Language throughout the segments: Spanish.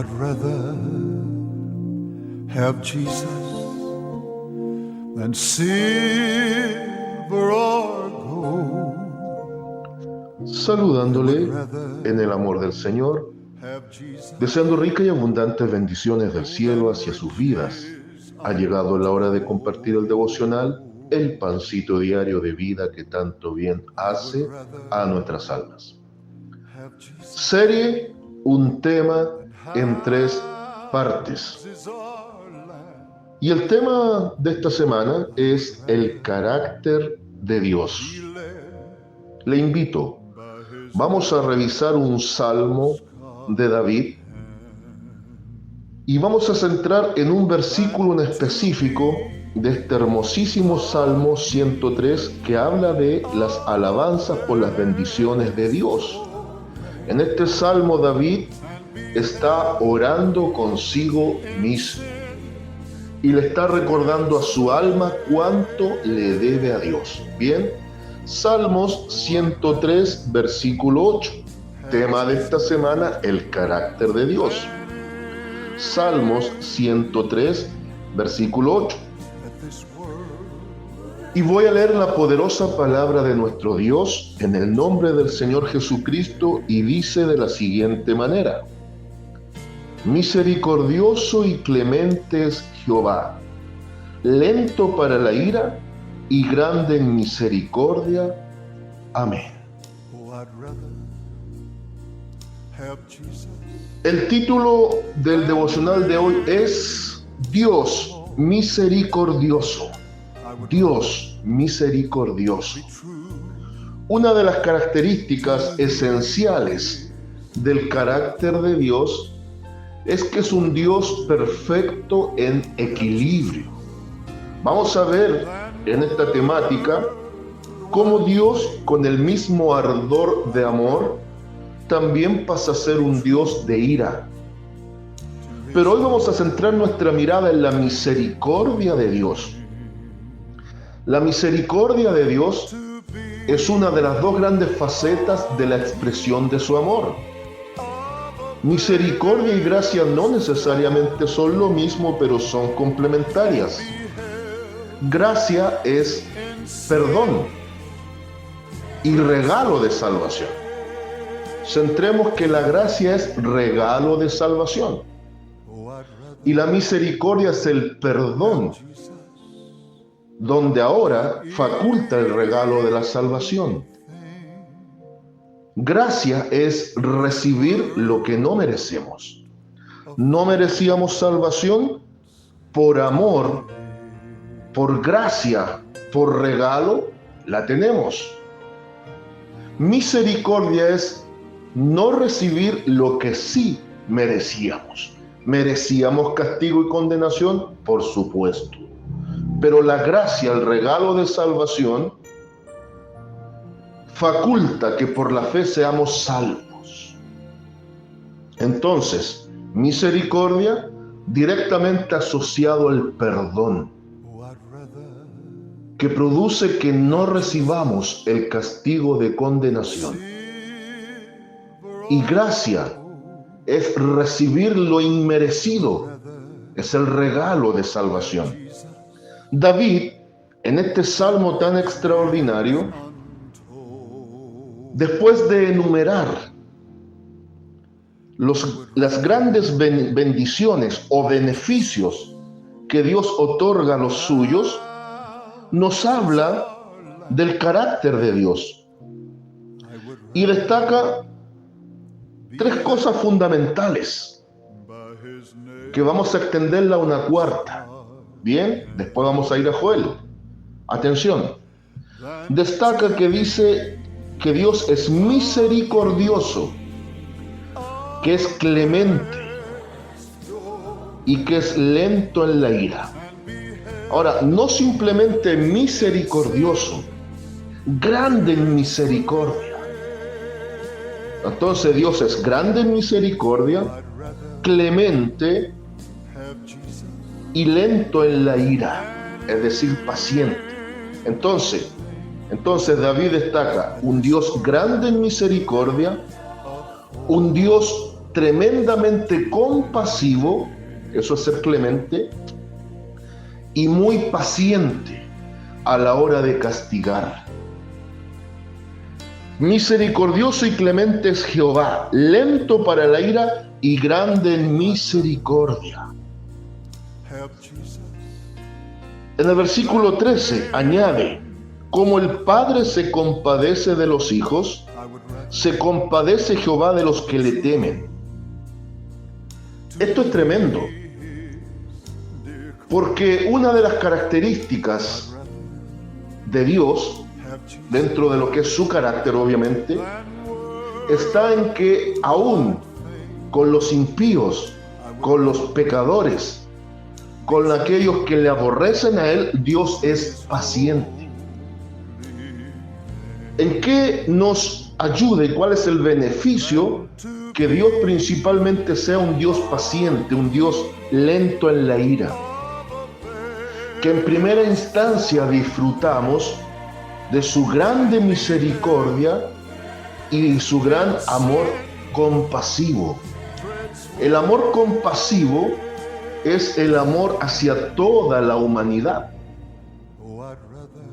I'd rather have Jesus than silver or gold. Saludándole en el amor del Señor, deseando ricas y abundantes bendiciones del cielo hacia sus vidas. Ha llegado la hora de compartir el devocional, el pancito diario de vida que tanto bien hace a nuestras almas. Serie, un tema en 3 partes. Y el tema de esta semana es el carácter de Dios. Le invito, vamos a revisar un salmo de David y vamos a centrar en un versículo en específico de este hermosísimo Salmo 103 que habla de las alabanzas por las bendiciones de Dios. En este salmo David está orando consigo mismo y le está recordando a su alma cuánto le debe a Dios. Bien, Salmos 103, versículo 8. Tema de esta semana, el carácter de Dios. Salmos 103, versículo 8. Y voy a leer la poderosa palabra de nuestro Dios en el nombre del Señor Jesucristo y dice de la siguiente manera: Misericordioso y clemente es Jehová, lento para la ira y grande en misericordia. Amén. El título del devocional de hoy es Dios misericordioso. Dios misericordioso. Una de las características esenciales del carácter de Dios es que es un Dios perfecto en equilibrio. Vamos a ver en esta temática cómo Dios, con el mismo ardor de amor, también pasa a ser un Dios de ira. Pero hoy vamos a centrar nuestra mirada en la misericordia de Dios. La misericordia de Dios es una de las dos grandes facetas de la expresión de su amor. Misericordia y gracia no necesariamente son lo mismo, pero son complementarias. Gracia es perdón y regalo de salvación. Centremos que la gracia es regalo de salvación y la misericordia es el perdón, donde ahora faculta el regalo de la salvación. Gracia es recibir lo que no merecemos. No merecíamos salvación, por amor, por gracia, por regalo, la tenemos. Misericordia es no recibir lo que sí merecíamos. ¿Merecíamos castigo y condenación? Por supuesto. Pero la gracia, el regalo de salvación, faculta que por la fe seamos salvos. Entonces, misericordia directamente asociado al perdón, que produce que no recibamos el castigo de condenación. Y gracia es recibir lo inmerecido, es el regalo de salvación. David, en este salmo tan extraordinario, después de enumerar las grandes bendiciones o beneficios que Dios otorga a los suyos, nos habla del carácter de Dios y destaca 3 cosas fundamentales que vamos a extenderla a una cuarta. Bien, después vamos a ir a Joel. Atención, destaca que dice que Dios es misericordioso, que es clemente y que es lento en la ira. Ahora, no simplemente misericordioso, grande en misericordia. Entonces Dios es grande en misericordia, clemente y lento en la ira, es decir, paciente. Entonces David destaca un Dios grande en misericordia, un Dios tremendamente compasivo, eso es ser clemente, y muy paciente a la hora de castigar. Misericordioso y clemente es Jehová, lento para la ira y grande en misericordia. En el versículo 13 añade, como el Padre se compadece de los hijos, se compadece Jehová de los que le temen. Esto es tremendo, porque una de las características de Dios, dentro de lo que es su carácter obviamente, está en que aún con los impíos, con los pecadores, con aquellos que le aborrecen a Él, Dios es paciente. ¿En qué nos ayuda y cuál es el beneficio que Dios principalmente sea un Dios paciente, un Dios lento en la ira? Que en primera instancia disfrutamos de su grande misericordia y su gran amor compasivo. El amor compasivo es el amor hacia toda la humanidad.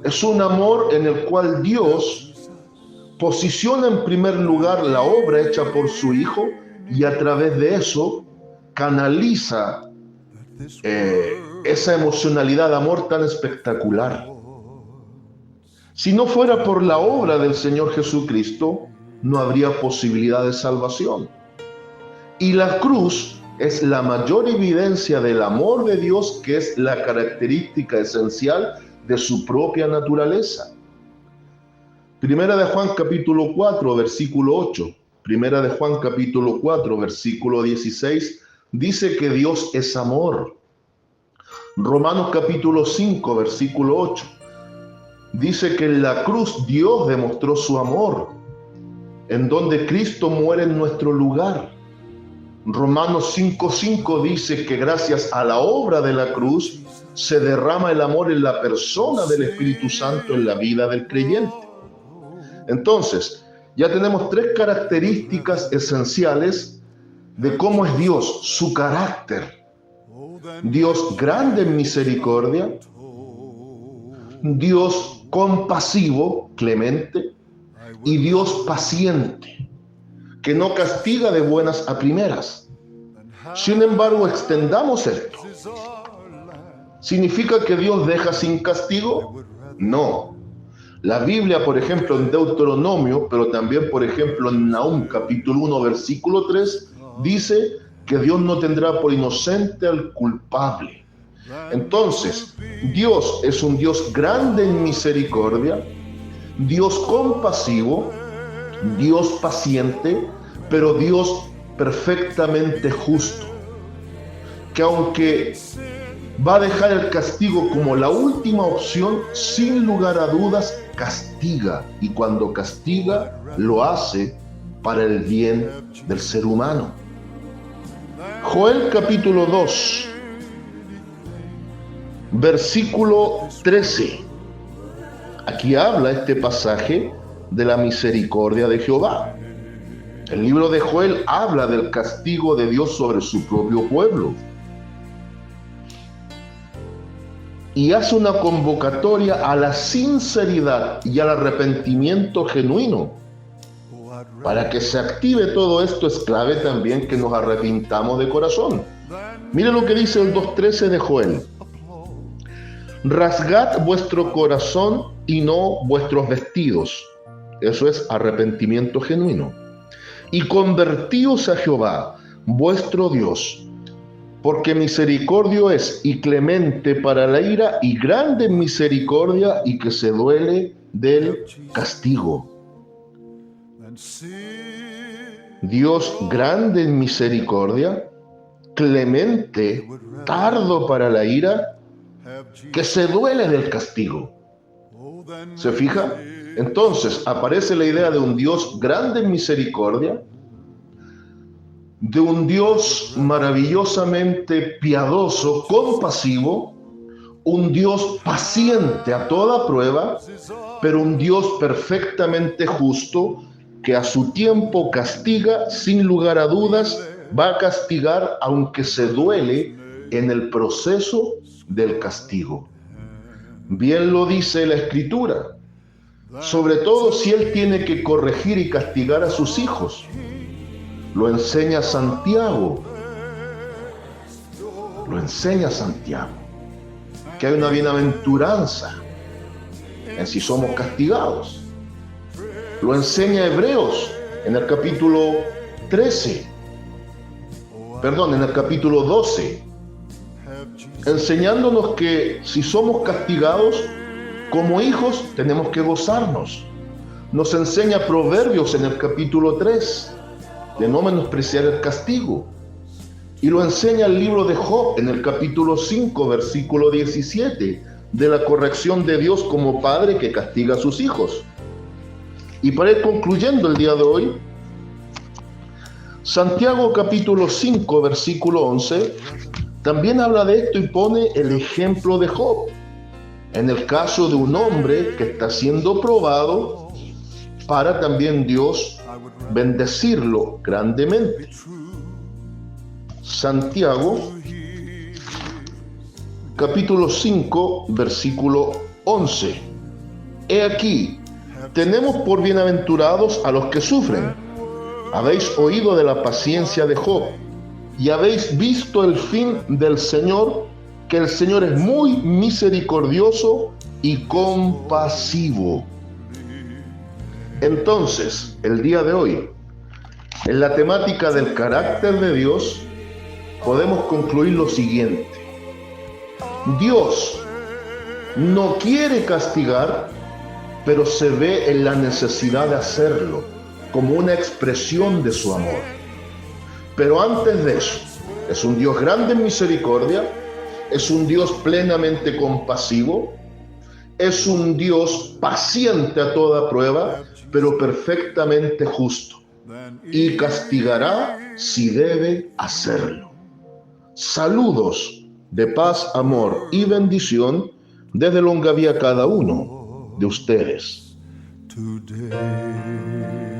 Es un amor en el cual Dios posiciona en primer lugar la obra hecha por su Hijo y a través de eso canaliza esa emocionalidad de amor tan espectacular. Si no fuera por la obra del Señor Jesucristo, no habría posibilidad de salvación. Y la cruz es la mayor evidencia del amor de Dios, que es la característica esencial de su propia naturaleza. Primera de Juan capítulo 4, versículo 8. Primera de Juan capítulo 4, versículo 16, dice que Dios es amor. Romanos capítulo 5, versículo 8, dice que en la cruz Dios demostró su amor, en donde Cristo muere en nuestro lugar. Romanos 5:5 dice que gracias a la obra de la cruz se derrama el amor en la persona del Espíritu Santo en la vida del creyente. Entonces, ya tenemos tres características esenciales de cómo es Dios, su carácter. Dios grande en misericordia, Dios compasivo, clemente, y Dios paciente, que no castiga de buenas a primeras. Sin embargo, extendamos esto. ¿Significa que Dios deja sin castigo? No. La Biblia, por ejemplo, en Deuteronomio, pero también, por ejemplo, en Nahum, capítulo 1, versículo 3, dice que Dios no tendrá por inocente al culpable. Entonces, Dios es un Dios grande en misericordia, Dios compasivo, Dios paciente, pero Dios perfectamente justo, que aunque va a dejar el castigo como la última opción, sin lugar a dudas castiga, y cuando castiga lo hace para el bien del ser humano. Joel capítulo 2, versículo 13. Aquí habla este pasaje de la misericordia de Jehová. El libro de Joel habla del castigo de Dios sobre su propio pueblo. Y hace una convocatoria a la sinceridad y al arrepentimiento genuino. Para que se active todo esto es clave también que nos arrepintamos de corazón. Mire lo que dice el 2:13 de Joel. Rasgad vuestro corazón y no vuestros vestidos. Eso es arrepentimiento genuino. Y convertíos a Jehová, vuestro Dios, porque misericordio es y clemente para la ira y grande en misericordia y que se duele del castigo. Dios grande en misericordia, clemente, tardo para la ira, que se duele del castigo. ¿Se fija? Entonces aparece la idea de un Dios grande en misericordia, de un Dios maravillosamente piadoso, compasivo, un Dios paciente a toda prueba, pero un Dios perfectamente justo que a su tiempo castiga sin lugar a dudas Va a castigar aunque se duele en el proceso del castigo. Bien lo dice la Escritura, sobre todo si Él tiene que corregir y castigar a sus hijos. Lo enseña Santiago. Que hay una bienaventuranza en si somos castigados. Lo enseña Hebreos en el capítulo 12, enseñándonos que si somos castigados como hijos tenemos que gozarnos. Nos enseña Proverbios en el capítulo 3 de no menospreciar el castigo. Y lo enseña el libro de Job en el capítulo 5, versículo 17, de la corrección de Dios como padre que castiga a sus hijos. Y para ir concluyendo el día de hoy, Santiago capítulo 5, versículo 11, también habla de esto y pone el ejemplo de Job, en el caso de un hombre que está siendo probado para también Dios bendecirlo grandemente. Santiago, capítulo 5, versículo 11. He aquí, tenemos por bienaventurados a los que sufren. Habéis oído de la paciencia de Job, y habéis visto el fin del Señor, que el Señor es muy misericordioso y compasivo. Entonces, el día de hoy, en la temática del carácter de Dios, podemos concluir lo siguiente. Dios no quiere castigar, pero se ve en la necesidad de hacerlo como una expresión de su amor. Pero antes de eso, es un Dios grande en misericordia, es un Dios plenamente compasivo, es un Dios paciente a toda prueba, pero perfectamente justo, y castigará si debe hacerlo. Saludos de paz, amor y bendición desde Longaví a cada uno de ustedes. Today.